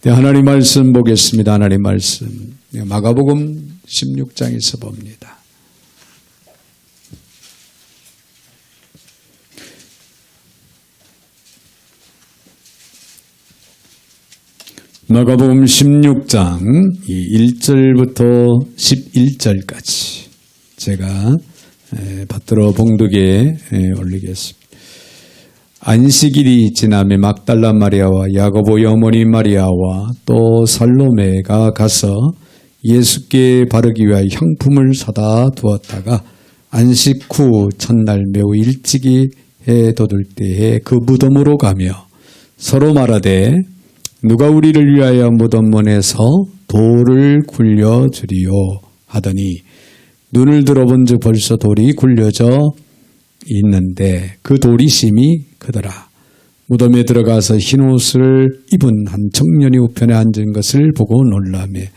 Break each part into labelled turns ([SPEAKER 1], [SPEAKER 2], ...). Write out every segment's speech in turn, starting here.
[SPEAKER 1] 네, 하나님 말씀 보겠습니다. 하나님 말씀 마가복음 16장에서 봅니다. 마가복음 16장 1절부터 11절까지 제가 받들어 봉독에 올리겠습니다. 안식일이 지나매 막달라 마리아와 야고보의 어머니 마리아와 또 살로메가 가서 예수께 바르기 위하여 향품을 사다 두었다가 안식 후 첫날 매우 일찍이 해 돋을 때에 그 무덤으로 가며 서로 말하되 누가 우리를 위하여 무덤문에서 돌을 굴려주리요 하더니 눈을 들어본즉 벌써 돌이 굴려져 있는데 그 돌이 심히 크더라. 무덤에 들어가서 흰옷을 입은 한 청년이 우편에 앉은 것을 보고 놀라매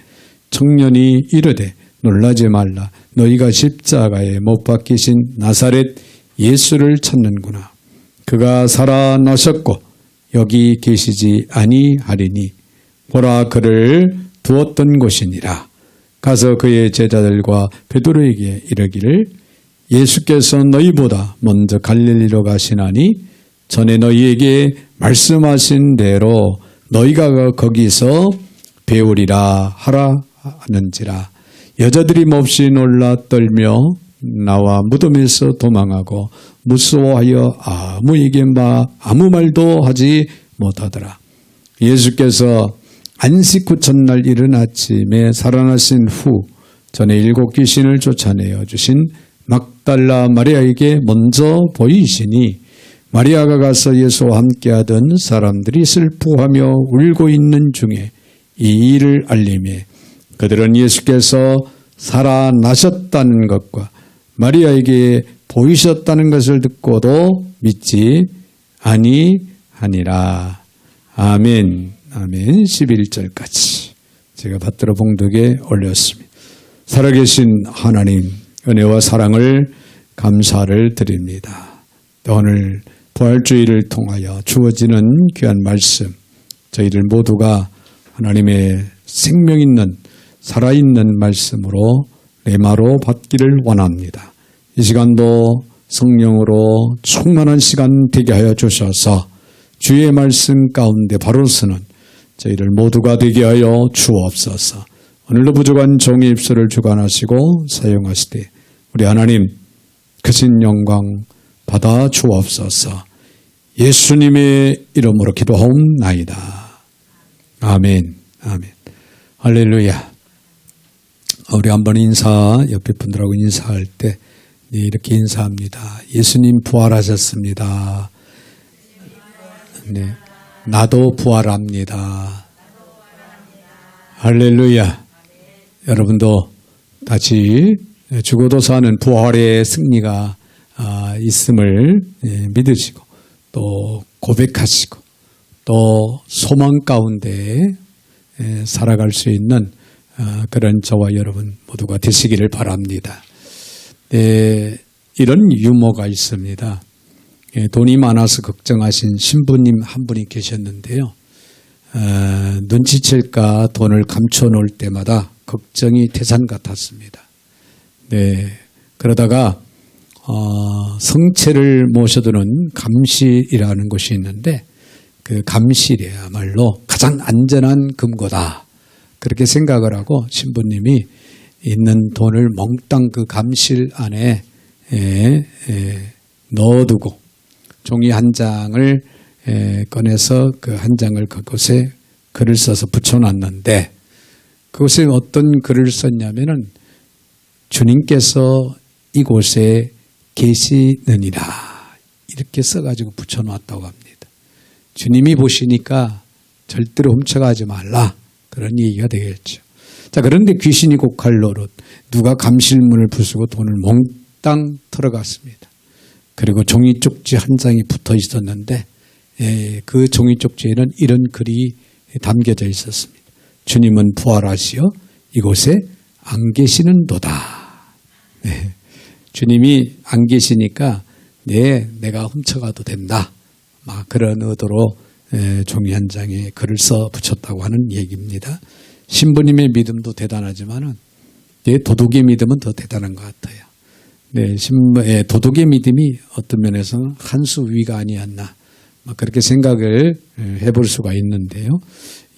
[SPEAKER 1] 청년이 이르되 놀라지 말라. 너희가 십자가에 못 박히신 나사렛 예수를 찾는구나. 그가 살아나셨고 여기 계시지 아니하리니 보라 그를 두었던 곳이니라. 가서 그의 제자들과 베드로에게 이르기를 예수께서 너희보다 먼저 갈릴리로 가시나니 전에 너희에게 말씀하신 대로 너희가 거기서 배우리라 하라 하는지라. 여자들이 몹시 놀라 떨며 나와 무덤에서 도망하고 무서워하여 아무에게 아무 말도 하지 못하더라. 예수께서 안식 후 첫날 이른 아침에 살아나신 후 전에 7 귀신을 쫓아내어 주신 막달라 마리아에게 먼저 보이시니 마리아가 가서 예수와 함께하던 사람들이 슬퍼하며 울고 있는 중에 이 일을 알리매 그들은 예수께서 살아나셨다는 것과 마리아에게 보이셨다는 것을 듣고도 믿지 아니하니라. 아멘. 아멘. 11절까지 제가 받들어 봉독에 올렸습니다. 살아계신 하나님 은혜와 사랑을 감사를 드립니다. 오늘 부활주의를 통하여 주어지는 귀한 말씀 저희들 모두가 하나님의 생명 있는 살아있는 말씀으로 레마로 받기를 원합니다. 이 시간도 성령으로 충만한 시간 되게 하여 주셔서 주의 말씀 가운데 바로 서는 저희들 모두가 되게 하여 주옵소서. 오늘도 부족한 종의 입술을 주관하시고 사용하시되 우리 하나님 크신 영광 받아 주옵소서. 예수님의 이름으로 기도하옵나이다. 아멘. 아멘. 할렐루야. 우리 한번 옆에 분들하고 인사할 때 이렇게 인사합니다. 예수님 부활하셨습니다. 네, 나도 부활합니다. 할렐루야. 여러분도 같이 죽어도 사는 부활의 승리가 있음을 믿으시고 또 고백하시고 또 소망 가운데 살아갈 수 있는 그런 저와 여러분 모두가 되시기를 바랍니다. 이런 유머가 있습니다. 돈이 많아서 걱정하신 신부님 한 분이 계셨는데요. 눈치챌까 돈을 감춰놓을 때마다 걱정이 태산 같았습니다. 그러다가 성체를 모셔두는 감실이라는 곳이 있는데 그 감실이야말로 가장 안전한 금고다. 그렇게 생각을 하고 신부님이 있는 돈을 몽땅 그 감실 안에 넣어두고 종이 한 장을 꺼내서 그 한 장을 그곳에 글을 써서 붙여놨는데 그곳에 어떤 글을 썼냐면은 주님께서 이곳에 계시느니라 이렇게 써가지고 붙여놨다고 합니다. 주님이 보시니까 절대로 훔쳐가지 말라 그런 얘기가 되겠죠. 자, 그런데 귀신이 곡할 노릇 누가 감실문을 부수고 돈을 몽땅 털어갔습니다. 그리고 종이 쪽지 한 장이 붙어 있었는데 그 종이 쪽지에는 이런 글이 담겨져 있었습니다. 주님은 부활하시어 이곳에 안 계시는도다. 주님이 안 계시니까 내가 훔쳐가도 된다. 막 그런 의도로 종이 한 장에 글을 써 붙였다고 하는 얘기입니다. 신부님의 믿음도 대단하지만은 도둑의 믿음은 더 대단한 것 같아요. 도둑의 믿음이 어떤 면에서는 한 수 위가 아니었나 그렇게 생각을 해볼 수가 있는데요.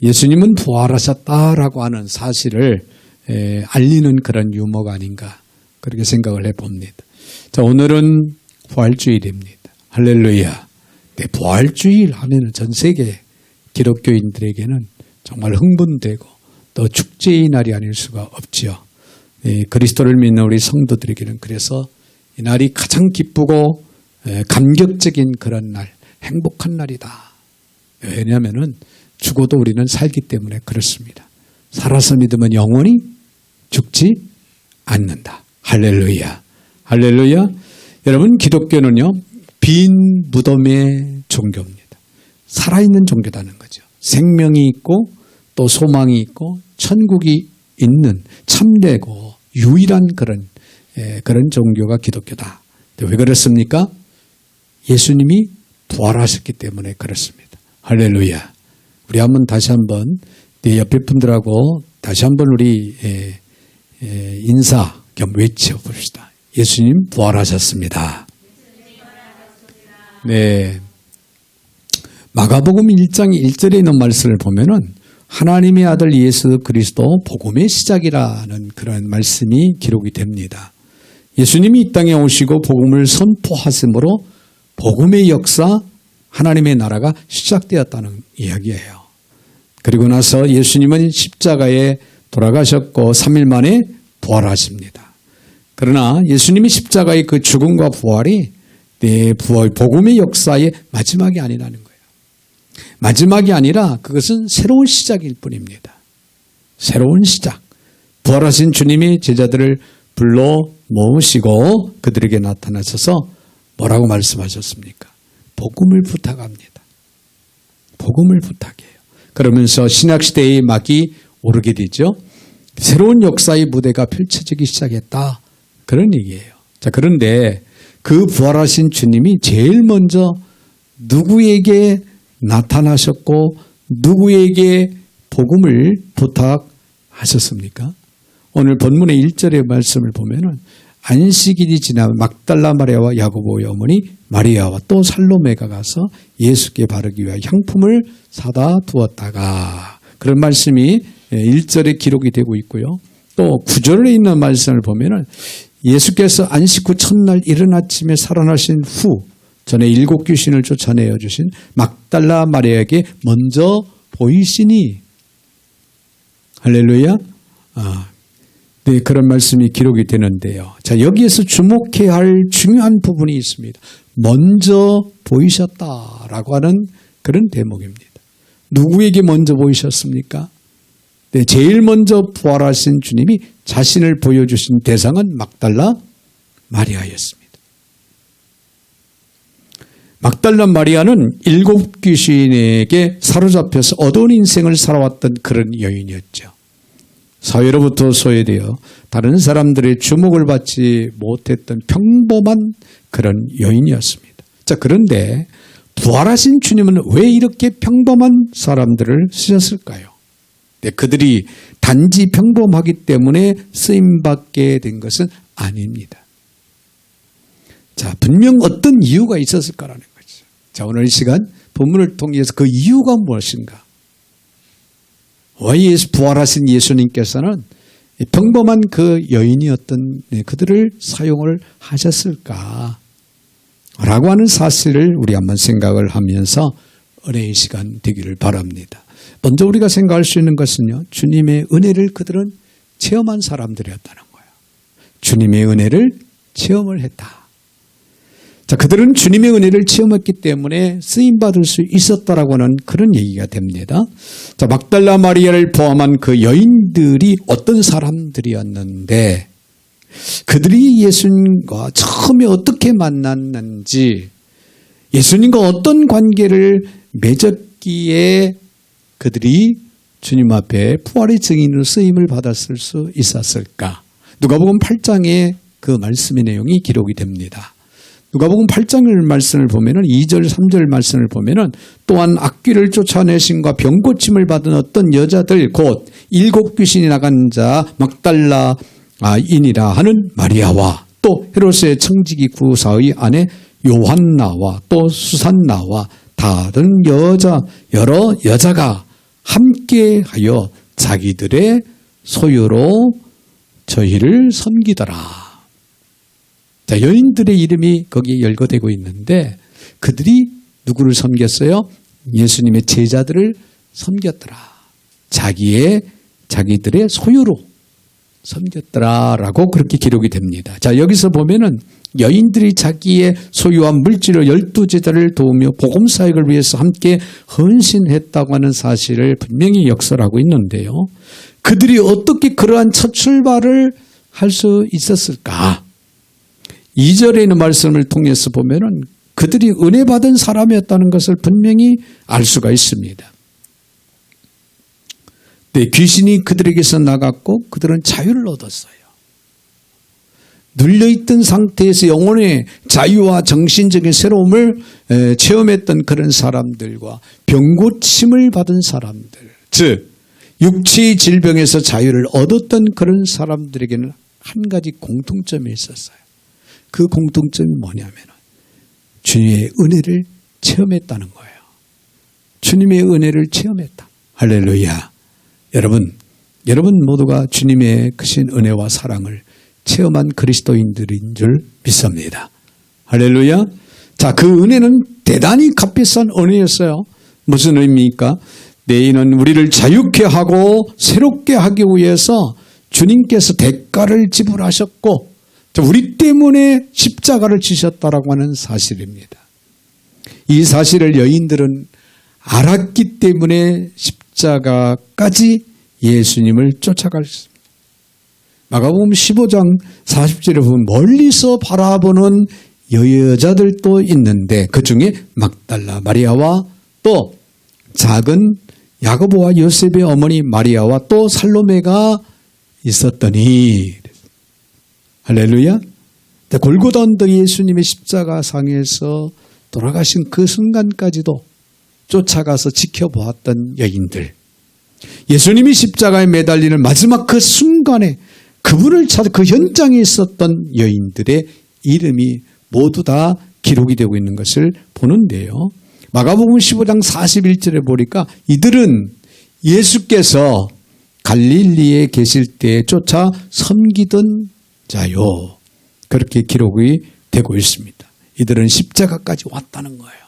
[SPEAKER 1] 예수님은 부활하셨다라고 하는 사실을 알리는 그런 유머가 아닌가 그렇게 생각을 해봅니다. 자, 오늘은 부활주일입니다. 할렐루야. 부활주일 하면 전 세계 기독교인들에게는 정말 흥분되고 또 축제의 날이 아닐 수가 없지요. 그리스도를 믿는 우리 성도들에게는 그래서 이 날이 가장 기쁘고 감격적인 그런 날, 행복한 날이다. 왜냐하면 죽어도 우리는 살기 때문에 그렇습니다. 살아서 믿으면 영원히 죽지 않는다. 할렐루야. 할렐루야. 여러분, 기독교는요, 빈 무덤의 종교입니다. 살아있는 종교다는 거죠. 생명이 있고 또 소망이 있고 천국이 있는 참되고 유일한 그런 종교가 기독교다. 왜 그렇습니까? 예수님이 부활하셨기 때문에 그렇습니다. 할렐루야. 우리 다시 한번 내 옆에 분들하고 다시 한번 우리 인사 겸 외쳐봅시다. 예수님 부활하셨습니다. 네. 마가복음 1장 1절에 있는 말씀을 보면은 하나님의 아들 예수 그리스도 복음의 시작이라는 그런 말씀이 기록이 됩니다. 예수님이 이 땅에 오시고 복음을 선포하심으로 복음의 역사, 하나님의 나라가 시작되었다는 이야기예요. 그리고 나서 예수님은 십자가에 돌아가셨고 3일 만에 부활하십니다. 그러나 예수님이 십자가의 그 죽음과 부활이 복음의 역사의 마지막이 아니라는 거예요. 마지막이 아니라 그것은 새로운 시작일 뿐입니다. 새로운 시작. 부활하신 주님이 제자들을 불러 모으시고 그들에게 나타나셔서 뭐라고 말씀하셨습니까? 복음을 부탁합니다. 복음을 부탁해요. 그러면서 신약시대의 막이 오르게 되죠. 새로운 역사의 무대가 펼쳐지기 시작했다. 그런 얘기예요. 자, 그런데 그 부활하신 주님이 제일 먼저 누구에게 나타나셨고 누구에게 복음을 부탁하셨습니까? 오늘 본문의 1절의 말씀을 보면은 안식일이 지나면 막달라 마리아와 야고보의 어머니 마리아와 또 살로메가 가서 예수께 바르기 위하여 향품을 사다 두었다가 그런 말씀이 1절에 기록이 되고 있고요. 또 9절에 있는 말씀을 보면은 예수께서 안식 후 첫날 이른 아침에 살아나신 후 전에 7 귀신을 쫓아내어 주신 막달라 마리아에게 먼저 보이시니 할렐루야. 네, 그런 말씀이 기록이 되는데요. 자, 여기에서 주목해야 할 중요한 부분이 있습니다. 먼저 보이셨다라고 하는 그런 대목입니다. 누구에게 먼저 보이셨습니까? 네, 제일 먼저 부활하신 주님이 자신을 보여주신 대상은 막달라 마리아였습니다. 막달라 마리아는 7 귀신에게 사로잡혀서 어두운 인생을 살아왔던 그런 여인이었죠. 사회로부터 소외되어 다른 사람들의 주목을 받지 못했던 평범한 그런 여인이었습니다. 자, 그런데 부활하신 주님은 왜 이렇게 평범한 사람들을 쓰셨을까요? 네, 그들이 단지 평범하기 때문에 쓰임받게 된 것은 아닙니다. 자, 분명 어떤 이유가 있었을 거라는 거죠. 자, 오늘 이 시간 본문을 통해서 그 이유가 무엇인가? 왜 부활하신 예수님께서는 평범한 그 여인이었던 그들을 사용을 하셨을까? 라고 하는 사실을 우리 한번 생각을 하면서 은혜의 시간 되기를 바랍니다. 먼저 우리가 생각할 수 있는 것은요, 주님의 은혜를 그들은 체험한 사람들이었다는 거예요. 주님의 은혜를 체험을 했다. 자, 그들은 주님의 은혜를 체험했기 때문에 쓰임받을 수 있었다라고 하는 그런 얘기가 됩니다. 자, 막달라 마리아를 포함한 그 여인들이 어떤 사람들이었는데 그들이 예수님과 처음에 어떻게 만났는지 예수님과 어떤 관계를 맺었기에 그들이 주님 앞에 부활의 증인으로 쓰임을 받았을 수 있었을까? 누가복음 8장에 그 말씀의 내용이 기록이 됩니다. 누가복음 8장 말씀을 보면은 2절, 3절 말씀을 보면은 또한 악귀를 쫓아내심과 병고침을 받은 어떤 여자들 곧 7 귀신이 나간 자 막달라인이라 하는 마리아와 또 헤롯의 청지기 구사의 아내 요한나와 또 수산나와 다른 여러 여자가 함께하여 자기들의 소유로 저희를 섬기더라. 자, 여인들의 이름이 거기에 열거되고 있는데 그들이 누구를 섬겼어요? 예수님의 제자들을 섬겼더라. 자기들의 소유로 섬겼더라라고 그렇게 기록이 됩니다. 자, 여기서 보면은 여인들이 자기의 소유한 물질로 12제자를 도우며 복음 사역을 위해서 함께 헌신했다고 하는 사실을 분명히 역설하고 있는데요. 그들이 어떻게 그러한 첫 출발을 할 수 있었을까? 2절에 있는 말씀을 통해서 보면은 그들이 은혜 받은 사람이었다는 것을 분명히 알 수가 있습니다. 네, 귀신이 그들에게서 나갔고 그들은 자유를 얻었어요. 눌려있던 상태에서 영혼의 자유와 정신적인 새로움을 체험했던 그런 사람들과 병고침을 받은 사람들, 즉 육체의 질병에서 자유를 얻었던 그런 사람들에게는 한 가지 공통점이 있었어요. 그 공통점이 뭐냐면 주님의 은혜를 체험했다는 거예요. 주님의 은혜를 체험했다. 할렐루야. 여러분 모두가 주님의 크신 은혜와 사랑을 체험한 그리스도인들인 줄 믿습니다. 할렐루야. 자, 그 은혜는 대단히 값비싼 은혜였어요. 무슨 의미입니까? 내 이는 우리를 자유케 하고 새롭게 하기 위해서 주님께서 대가를 지불하셨고 우리 때문에 십자가를 지셨다라고 하는 사실입니다. 이 사실을 여인들은 알았기 때문에 십자가까지 예수님을 쫓아갈 수 있습니다. 마가복음 15장 40절에 보면 멀리서 바라보는 여자들도 있는데 그 중에 막달라 마리아와 또 작은 야고보와 요셉의 어머니 마리아와 또 살로메가 있었더니 할렐루야. 골고다 언덕 예수님의 십자가상에서 돌아가신 그 순간까지도 쫓아가서 지켜보았던 여인들, 예수님이 십자가에 매달리는 마지막 그 순간에 그분을 찾아 그 현장에 있었던 여인들의 이름이 모두 다 기록이 되고 있는 것을 보는데요. 마가복음 15장 41절에 보니까 이들은 예수께서 갈릴리에 계실 때 쫓아 섬기던 자요. 그렇게 기록이 되고 있습니다. 이들은 십자가까지 왔다는 거예요.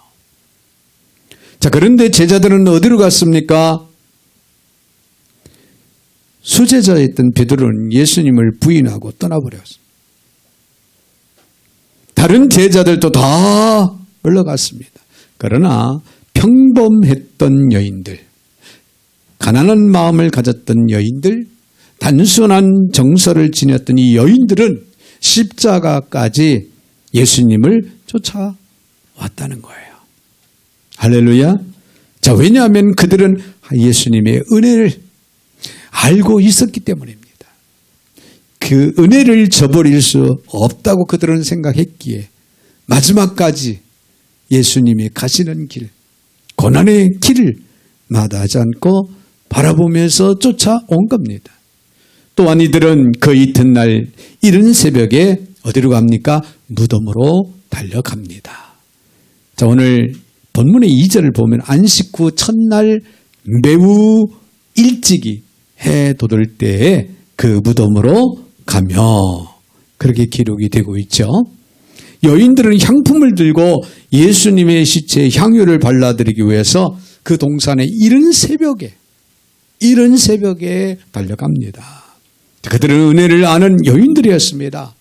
[SPEAKER 1] 자, 그런데 제자들은 어디로 갔습니까? 수제자였던 베드로는 예수님을 부인하고 떠나버렸습니다. 다른 제자들도 다 물러갔습니다. 그러나 평범했던 여인들, 가난한 마음을 가졌던 여인들, 단순한 정서를 지녔던 이 여인들은 십자가까지 예수님을 쫓아왔다는 거예요. 할렐루야. 자, 왜냐하면 그들은 예수님의 은혜를 알고 있었기 때문입니다. 그 은혜를 저버릴 수 없다고 그들은 생각했기에 마지막까지 예수님이 가시는 길, 고난의 길을 마다하지 않고 바라보면서 쫓아온 겁니다. 또한 이들은 그 이튿날 이른 새벽에 어디로 갑니까? 무덤으로 달려갑니다. 자, 오늘 본문의 2절을 보면 안식 후 첫날 매우 일찍이 해 돋을 때에 그 무덤으로 가며 그렇게 기록이 되고 있죠. 여인들은 향품을 들고 예수님의 시체에 향유를 발라드리기 위해서 그 동산에 이른 새벽에 달려갑니다. 그들은 은혜를 아는 여인들이었습니다.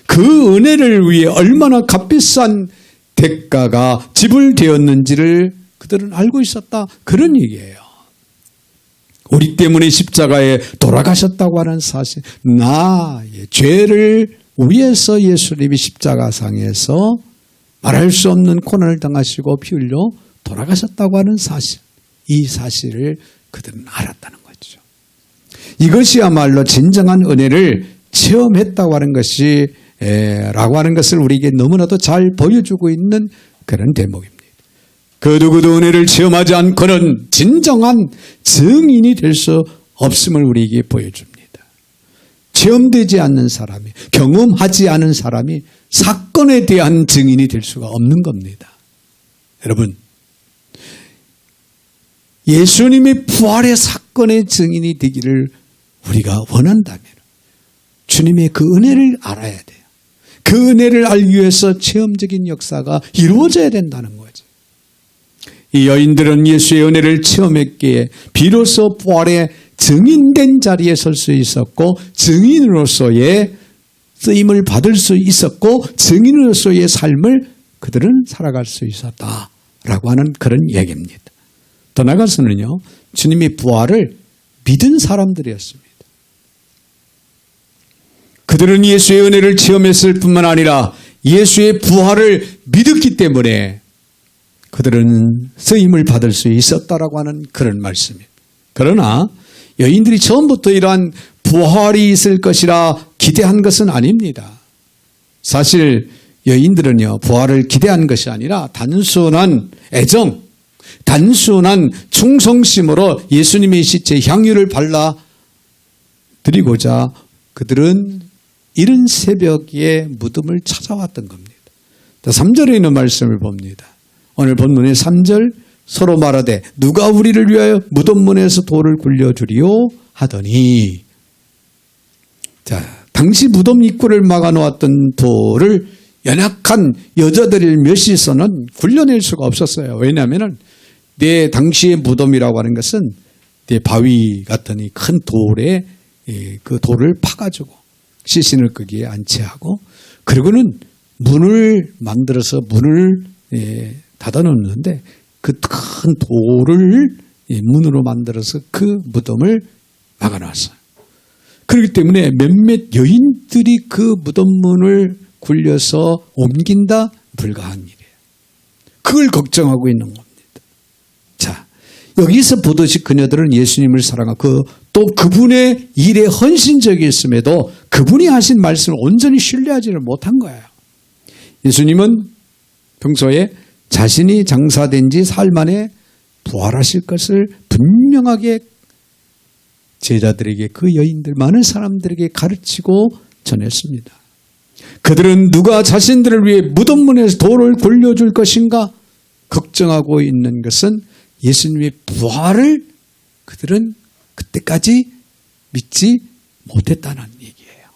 [SPEAKER 1] 그 은혜를 위해 얼마나 값비싼 대가가 지불되었는지를 그들은 알고 있었다. 그런 얘기예요. 우리 때문에 십자가에 돌아가셨다고 하는 사실, 나의 죄를 위해서 예수님이 십자가상에서 말할 수 없는 고난을 당하시고 피 흘려 돌아가셨다고 하는 사실, 이 사실을 그들은 알았다는 거죠. 이것이야말로 진정한 은혜를 체험했다고 하는 것이 라고 하는 것을 우리에게 너무나도 잘 보여주고 있는 그런 대목입니다. 그 누구도 은혜를 체험하지 않고는 진정한 증인이 될 수 없음을 우리에게 보여줍니다. 체험되지 않는 사람이, 경험하지 않은 사람이 사건에 대한 증인이 될 수가 없는 겁니다. 여러분, 예수님의 부활의 사건의 증인이 되기를 우리가 원한다면 주님의 그 은혜를 알아야 돼요. 그 은혜를 알기 위해서 체험적인 역사가 이루어져야 된다는 거죠. 이 여인들은 예수의 은혜를 체험했기에 비로소 부활의 증인된 자리에 설 수 있었고 증인으로서의 쓰임을 받을 수 있었고 증인으로서의 삶을 그들은 살아갈 수 있었다라고 하는 그런 얘기입니다. 더 나아가서는요, 주님의 부활을 믿은 사람들이었습니다. 그들은 예수의 은혜를 체험했을 뿐만 아니라 예수의 부활을 믿었기 때문에 그들은 쓰임을 받을 수 있었다라고 하는 그런 말씀입니다. 그러나 여인들이 처음부터 이러한 부활이 있을 것이라 기대한 것은 아닙니다. 사실 여인들은요, 부활을 기대한 것이 아니라 단순한 애정, 단순한 충성심으로 예수님의 시체에 향유를 발라 드리고자 그들은 이른 새벽에 무덤을 찾아왔던 겁니다. 3절에 있는 말씀을 봅니다. 오늘 본문의 3절, 서로 말하되 누가 우리를 위하여 무덤문에서 돌을 굴려주리요 하더니, 자, 당시 무덤 입구를 막아놓았던 돌을 연약한 여자들 몇이서는 굴려낼 수가 없었어요. 왜냐하면 내 당시의 무덤이라고 하는 것은 내 바위 같은 이 큰 돌에 그 돌을 파가지고 시신을 거기에 안치하고, 그리고는 문을 만들어서 문을 닫아놓는데 그 큰 돌을 문으로 만들어서 그 무덤을 막아놨어요. 그렇기 때문에 몇몇 여인들이 그 무덤문을 굴려서 옮긴다? 불가한 일이에요. 그걸 걱정하고 있는 겁니다. 자, 여기서 보듯이 그녀들은 예수님을 사랑하고 또 그분의 일에 헌신적이었음에도 그분이 하신 말씀을 온전히 신뢰하지를 못한 거예요. 예수님은 평소에 자신이 장사된 지 사흘 만에 부활하실 것을 분명하게 제자들에게, 그 여인들 많은 사람들에게 가르치고 전했습니다. 그들은 누가 자신들을 위해 무덤문에서 돌을 굴려줄 것인가 걱정하고 있는 것은 예수님의 부활을 그들은 그때까지 믿지 못했다는 얘기예요.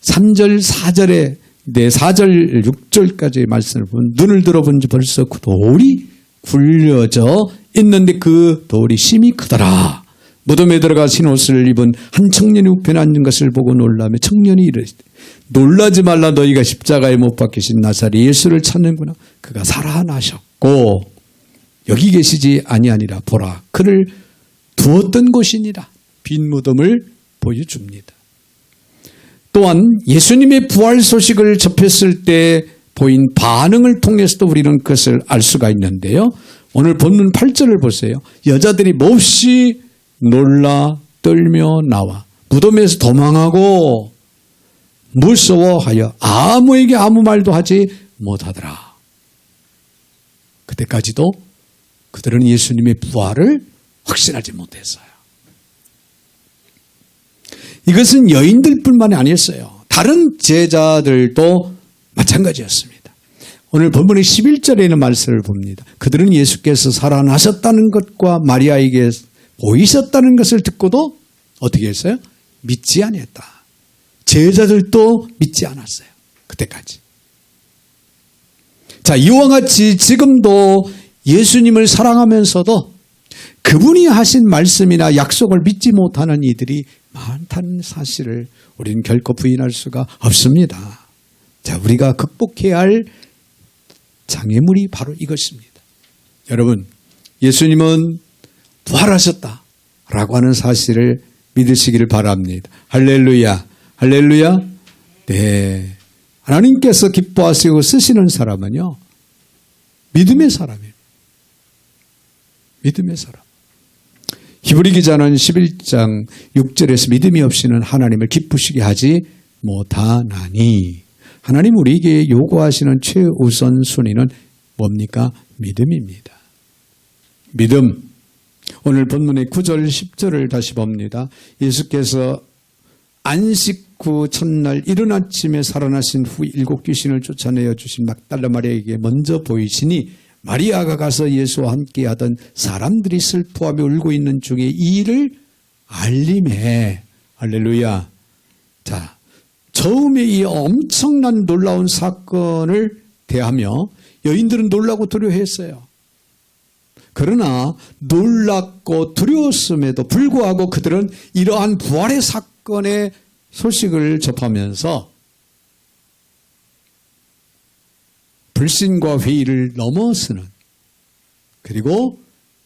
[SPEAKER 1] 3절, 4절에 4절, 6절까지의 말씀을 보면 눈을 들어본 지 벌써 그 돌이 굴려져 있는데 그 돌이 심히 크더라. 무덤에 들어가 흰 옷을 입은 한 청년이 우편에 앉은 것을 보고 놀라며 청년이 이르시되 놀라지 말라, 너희가 십자가에 못 박히신 나사렛 예수를 찾는구나. 그가 살아나셨고 여기 계시지 아니하니라. 보라, 그를 두었던 곳이니라. 빈 무덤을 보여줍니다. 또한 예수님의 부활 소식을 접했을 때 보인 반응을 통해서도 우리는 그것을 알 수가 있는데요. 오늘 본문 8절을 보세요. 여자들이 몹시 놀라 떨며 나와 무덤에서 도망하고 무서워하여 아무에게 아무 말도 하지 못하더라. 그때까지도 그들은 예수님의 부활을 확신하지 못했어요. 이것은 여인들뿐만이 아니었어요. 다른 제자들도 마찬가지였습니다. 오늘 본문의 11절에 있는 말씀을 봅니다. 그들은 예수께서 살아나셨다는 것과 마리아에게 보이셨다는 것을 듣고도 어떻게 했어요? 믿지 아니했다. 제자들도 믿지 않았어요. 그때까지. 자, 이와 같이 지금도 예수님을 사랑하면서도 그분이 하신 말씀이나 약속을 믿지 못하는 이들이 많다는 사실을 우리는 결코 부인할 수가 없습니다. 자, 우리가 극복해야 할 장애물이 바로 이것입니다. 여러분, 예수님은 부활하셨다라고 하는 사실을 믿으시기를 바랍니다. 할렐루야, 할렐루야. 네, 하나님께서 기뻐하시고 쓰시는 사람은요, 믿음의 사람이에요. 믿음의 사람. 히브리 기자는 11장 6절에서 믿음이 없이는 하나님을 기쁘시게 하지 못하나니. 하나님 우리에게 요구하시는 최우선 순위는 뭡니까? 믿음입니다. 믿음. 오늘 본문의 9절 10절을 다시 봅니다. 예수께서 안식 후 첫날 이른 아침에 살아나신 후 7 귀신을 쫓아내어 주신 막달라 마리아에게 먼저 보이시니 마리아가 가서 예수와 함께하던 사람들이 슬퍼하며 울고 있는 중에 이 일을 알림해. 할렐루야. 자, 처음에 이 엄청난 놀라운 사건을 대하며 여인들은 놀라고 두려워했어요. 그러나 놀랍고 두려웠음에도 불구하고 그들은 이러한 부활의 사건의 소식을 접하면서 불신과 회의를 넘어서는, 그리고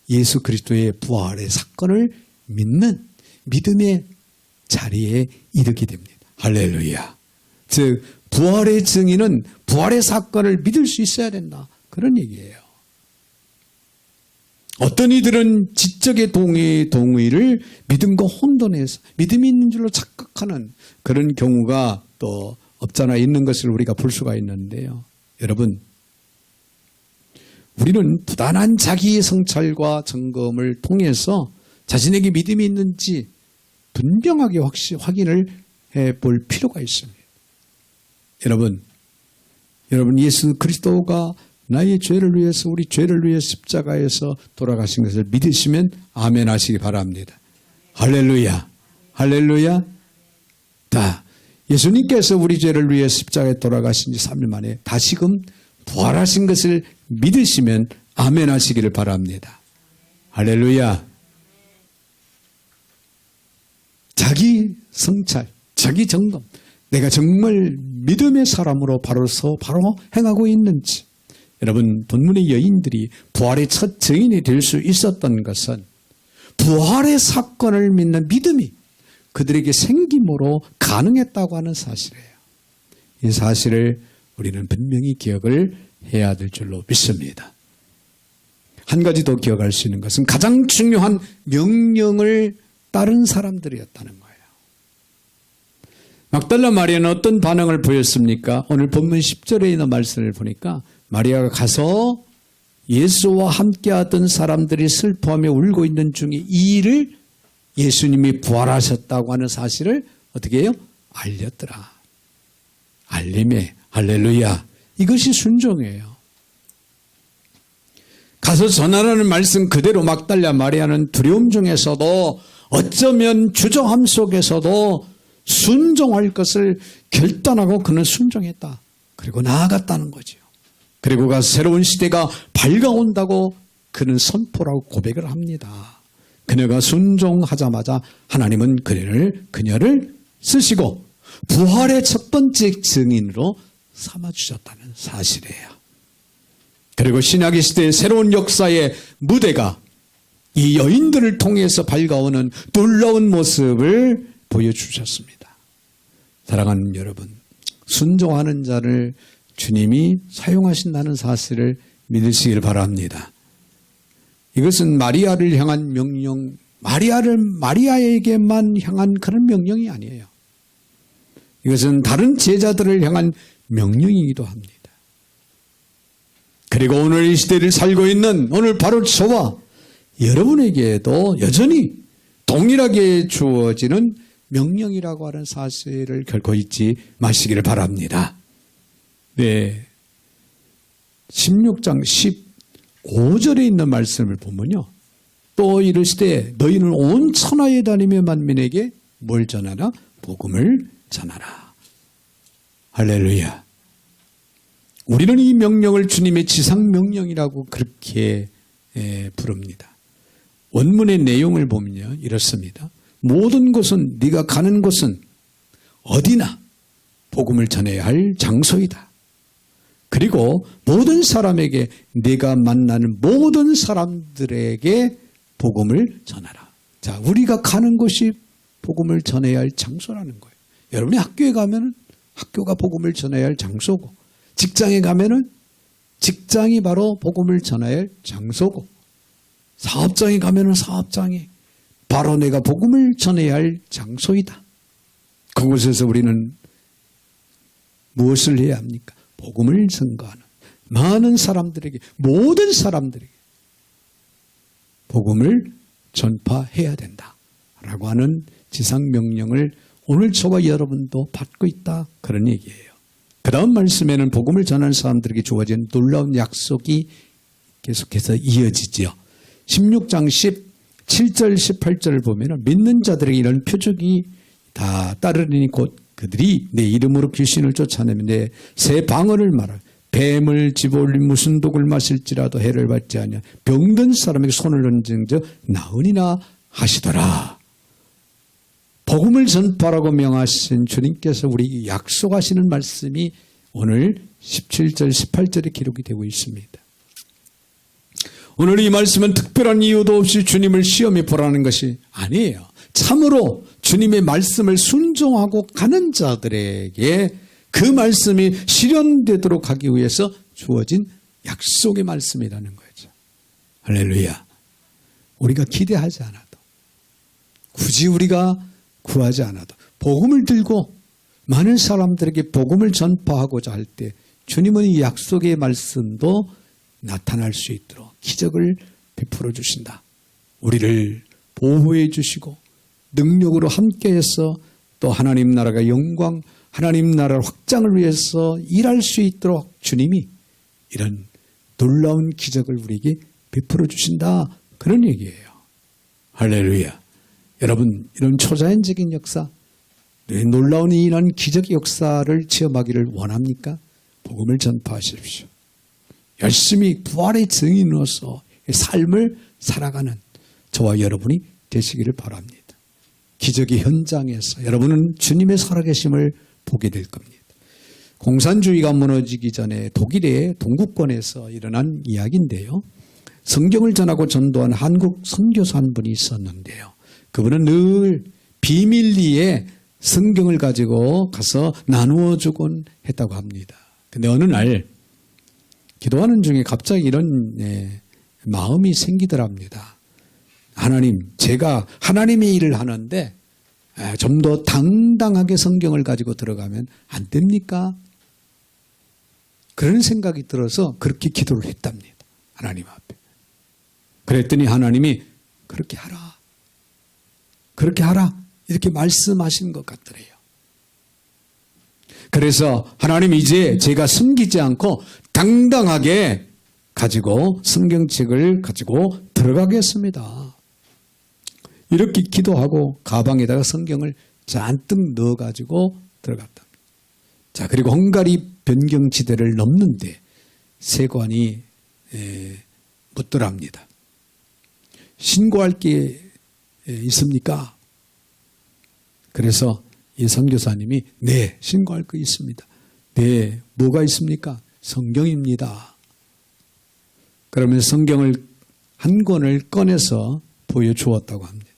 [SPEAKER 1] 예수 그리스도의 부활의 사건을 믿는 믿음의 자리에 이르게 됩니다. 할렐루야. 즉 부활의 증인은 부활의 사건을 믿을 수 있어야 된다, 그런 얘기예요. 어떤 이들은 지적의 동의를 믿음과 혼돈해서 믿음이 있는 줄로 착각하는 그런 경우가 또 없잖아 있는 것을 우리가 볼 수가 있는데요. 여러분, 우리는 부단한 자기 성찰과 점검을 통해서 자신에게 믿음이 있는지 분명하게 확인을 해볼 필요가 있습니다. 여러분 예수 그리스도가 나의 죄를 위해서, 우리 죄를 위해 십자가에서 돌아가신 것을 믿으시면 아멘 하시기 바랍니다. 할렐루야. 할렐루야. 자, 예수님께서 우리 죄를 위해 십자가에 돌아가신 지 3일 만에 다시금 부활하신 것을 믿으시면 아멘 하시기를 바랍니다. 할렐루야. 자기 성찰, 자기 점검. 내가 정말 믿음의 사람으로 바로 행하고 있는지. 여러분, 본문의 여인들이 부활의 첫 증인이 될 수 있었던 것은 부활의 사건을 믿는 믿음이 그들에게 생김으로 가능했다고 하는 사실이에요. 이 사실을 우리는 분명히 기억을 해야 될 줄로 믿습니다. 한 가지 더 기억할 수 있는 것은 가장 중요한 명령을 따른 사람들이었다는 거예요. 막달라 마리아는 어떤 반응을 보였습니까? 오늘 본문 10절에 있는 말씀을 보니까 마리아가 가서 예수와 함께하던 사람들이 슬퍼하며 울고 있는 중에 이 일을 예수님이 부활하셨다고 하는 사실을 어떻게 해요? 알렸더라. 알림에. 할렐루야. 이것이 순종이에요. 가서 전하라는 말씀 그대로 막달라 마리아는 두려움 중에서도 어쩌면 주저함 속에서도 순종할 것을 결단하고 그는 순종했다. 그리고 나아갔다는 거죠. 그리고 가서 새로운 시대가 밝아온다고 그는 선포라고 고백을 합니다. 그녀가 순종하자마자 하나님은 그녀를 쓰시고 부활의 첫 번째 증인으로 삼아주셨다는 사실이에요. 그리고 신약의 시대의 새로운 역사의 무대가 이 여인들을 통해서 밝아오는 놀라운 모습을 보여주셨습니다. 사랑하는 여러분, 순종하는 자를 주님이 사용하신다는 사실을 믿으시길 바랍니다. 이것은 마리아를 향한 명령, 마리아에게만 향한 그런 명령이 아니에요. 이것은 다른 제자들을 향한 명령이기도 합니다. 그리고 오늘 이 시대를 살고 있는 오늘 바로 저와 여러분에게도 여전히 동일하게 주어지는 명령이라고 하는 사실을 결코 잊지 마시기를 바랍니다. 네, 16장 15절에 있는 말씀을 보면요. 또 이르시되 너희는 온 천하에 다니며 만민에게 뭘 전하라? 복음을 전하라. 할렐루야. 우리는 이 명령을 주님의 지상명령이라고 그렇게 부릅니다. 원문의 내용을 보면요, 이렇습니다. 모든 곳은, 네가 가는 곳은 어디나 복음을 전해야 할 장소이다. 그리고 모든 사람에게, 네가 만나는 모든 사람들에게 복음을 전하라. 자, 우리가 가는 곳이 복음을 전해야 할 장소라는 거예요. 여러분이 학교에 가면은 학교가 복음을 전해야 할 장소고, 직장에 가면은 직장이 바로 복음을 전해야 할 장소고, 사업장에 가면은 사업장이 바로 내가 복음을 전해야 할 장소이다. 그곳에서 우리는 무엇을 해야 합니까? 복음을 전가하는 많은 사람들에게, 모든 사람들에게 복음을 전파해야 된다라고 하는 지상명령을 오늘 저와 여러분도 받고 있다, 그런 얘기예요. 그 다음 말씀에는 복음을 전하는 사람들에게 주어진 놀라운 약속이 계속해서 이어지죠. 16장 17절 18절을 보면 믿는 자들에게 이런 표적이 다 따르니 곧 그들이 내 이름으로 귀신을 쫓아내면 내 새 방언을 말할, 뱀을 집어올린 무슨 독을 마실지라도 해를 받지 아니하, 병든 사람에게 손을 얹은즉 나으니라 하시더라. 복음을 전파라고 명하신 주님께서 우리 약속하시는 말씀이 오늘 17절 18절에 기록이 되고 있습니다. 오늘 이 말씀은 특별한 이유도 없이 주님을 시험해 보라는 것이 아니에요. 참으로 주님의 말씀을 순종하고 가는 자들에게 그 말씀이 실현되도록 하기 위해서 주어진 약속의 말씀이라는 거죠. 할렐루야. 우리가 기대하지 않아도, 굳이 우리가 구하지 않아도 복음을 들고 많은 사람들에게 복음을 전파하고자 할 때 주님은 이 약속의 말씀도 나타날 수 있도록 기적을 베풀어 주신다. 우리를 보호해 주시고 능력으로 함께해서 또 하나님 나라가 영광, 하나님 나라 확장을 위해서 일할 수 있도록 주님이 이런 놀라운 기적을 우리에게 베풀어 주신다, 그런 얘기예요. 할렐루야. 여러분, 이런 초자연적인 역사, 놀라운 이런 기적의 역사를 체험하기를 원합니까? 복음을 전파하십시오. 열심히 부활의 증인으로서 삶을 살아가는 저와 여러분이 되시기를 바랍니다. 기적의 현장에서 여러분은 주님의 살아계심을 보게 될 겁니다. 공산주의가 무너지기 전에 독일의 동구권에서 일어난 이야기인데요. 성경을 전하고 전도한 한국 선교사 한 분이 있었는데요. 그분은 늘 비밀리에 성경을 가지고 가서 나누어 주곤 했다고 합니다. 근데 어느 날 기도하는 중에 갑자기 이런 마음이 생기더랍니다. 하나님, 제가 하나님의 일을 하는데 좀 더 당당하게 성경을 가지고 들어가면 안 됩니까? 그런 생각이 들어서 그렇게 기도를 했답니다. 하나님 앞에. 그랬더니 하나님이 그렇게 하라, 그렇게 하라, 이렇게 말씀하신 것 같더래요. 그래서 하나님, 이제 제가 숨기지 않고 당당하게 가지고 성경책을 가지고 들어가겠습니다. 이렇게 기도하고 가방에다가 성경을 잔뜩 넣어가지고 들어갔다. 자, 그리고 헝가리 변경지대를 넘는데 세관이 묻더랍니다. 신고할 게 있습니까? 그래서 이 선교사님이 네, 신고할 거 있습니다. 네, 뭐가 있습니까? 성경입니다. 그러면 성경을 한 권을 꺼내서 보여주었다고 합니다.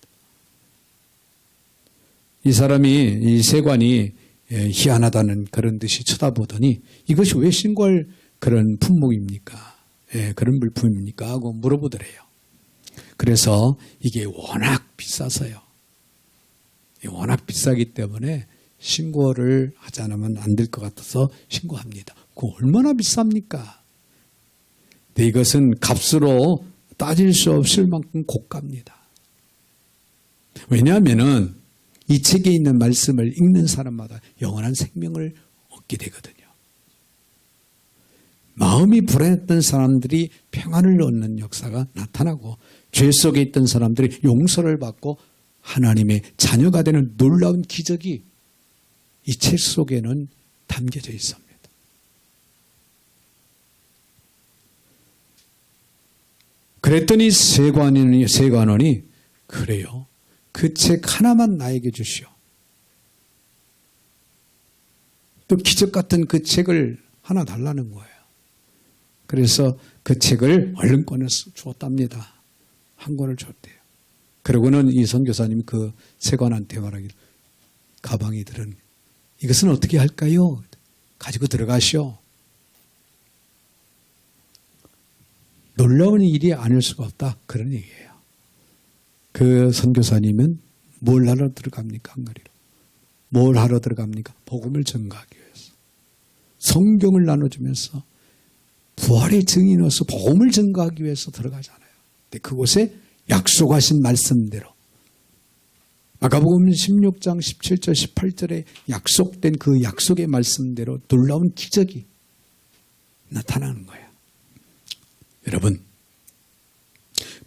[SPEAKER 1] 이 사람이, 이 세관이 희한하다는 그런 듯이 쳐다보더니 이것이 왜 신고할 그런 품목입니까? 그런 물품입니까? 하고 물어보더래요. 그래서 이게 워낙 비싸서요. 워낙 비싸기 때문에 신고를 하지 않으면 안 될 것 같아서 신고합니다. 그거 얼마나 비쌉니까? 근데 이것은 값으로 따질 수 없을 만큼 고가입니다. 왜냐하면은 이 책에 있는 말씀을 읽는 사람마다 영원한 생명을 얻게 되거든요. 마음이 불안했던 사람들이 평안을 얻는 역사가 나타나고 죄 속에 있던 사람들이 용서를 받고 하나님의 자녀가 되는 놀라운 기적이 이 책 속에는 담겨져 있습니다. 그랬더니 세관원이 그래요. 그 책 하나만 나에게 주시오. 또 기적 같은 그 책을 하나 달라는 거예요. 그래서 그 책을 얼른 꺼내서 주었답니다. 한 권을 줬대요. 그러고는 이 선교사님이 그 세관한테 말하기를, 가방에 들은 이것은 어떻게 할까요? 가지고 들어가시오. 놀라운 일이 아닐 수가 없다, 그런 얘기예요. 그 선교사님은 뭘 하러 들어갑니까? 헝가리로. 뭘 하러 들어갑니까? 복음을 전가하기 위해서. 성경을 나눠주면서 부활의 증인으로서 복음을 증거하기 위해서 들어가잖아요. 근데 그곳에 약속하신 말씀대로 마가복음 16장 17절 18절에 약속된 그 약속의 말씀대로 놀라운 기적이 나타나는 거예요. 여러분,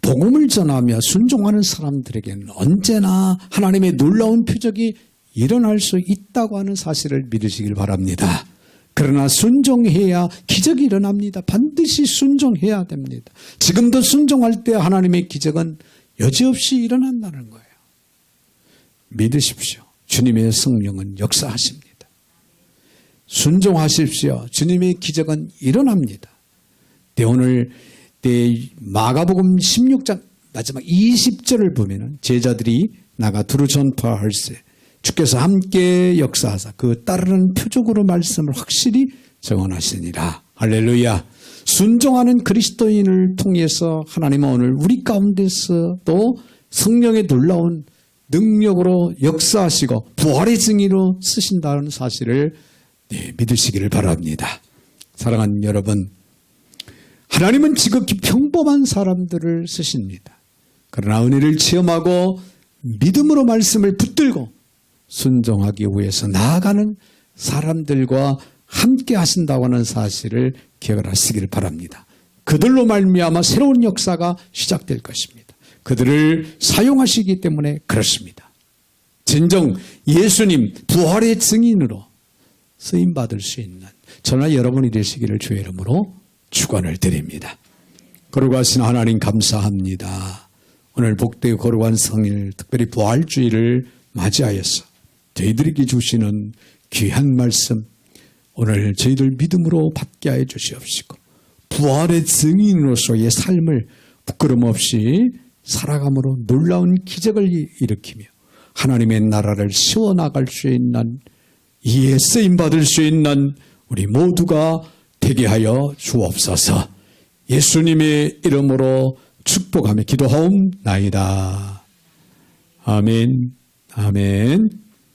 [SPEAKER 1] 복음을 전하며 순종하는 사람들에게는 언제나 하나님의 놀라운 표적이 일어날 수 있다고 하는 사실을 믿으시길 바랍니다. 그러나 순종해야 기적이 일어납니다. 반드시 순종해야 됩니다. 지금도 순종할 때 하나님의 기적은 여지없이 일어난다는 거예요. 믿으십시오. 주님의 성령은 역사하십니다. 순종하십시오. 주님의 기적은 일어납니다. 오늘 마가복음 16장 마지막 20절을 보면 제자들이 나가 두루 전파할세 주께서 함께 역사하사 그 따르는 표적으로 말씀을 확실히 증언하시니라. 할렐루야. 순종하는 그리스도인을 통해서 하나님은 오늘 우리 가운데서 또 성령의 놀라운 능력으로 역사하시고 부활의 증인으로 쓰신다는 사실을 믿으시기를 바랍니다. 사랑하는 여러분, 하나님은 지극히 평범한 사람들을 쓰십니다. 그러나 은혜를 체험하고 믿음으로 말씀을 붙들고 순종하기 위해서 나아가는 사람들과 함께 하신다고 하는 사실을 기억을 하시기를 바랍니다. 그들로 말미암아 새로운 역사가 시작될 것입니다. 그들을 사용하시기 때문에 그렇습니다. 진정 예수님 부활의 증인으로 쓰임받을 수 있는 저나 여러분이 되시기를 주의 이름으로 축원을 드립니다. 거룩하신 하나님 감사합니다. 오늘 복되고 거룩한 성일 특별히 부활주의를 맞이하여서 저희들에게 주시는 귀한 말씀 오늘 저희들 믿음으로 받게 하여 주시옵시고 부활의 증인으로서의 삶을 부끄럼 없이 살아감으로 놀라운 기적을 일으키며 하나님의 나라를 세워나갈 수 있는 이에 쓰임받을 수 있는 우리 모두가 되게 하여 주옵소서. 예수님의 이름으로 축복하며 기도하옵나이다. 아멘. 아멘.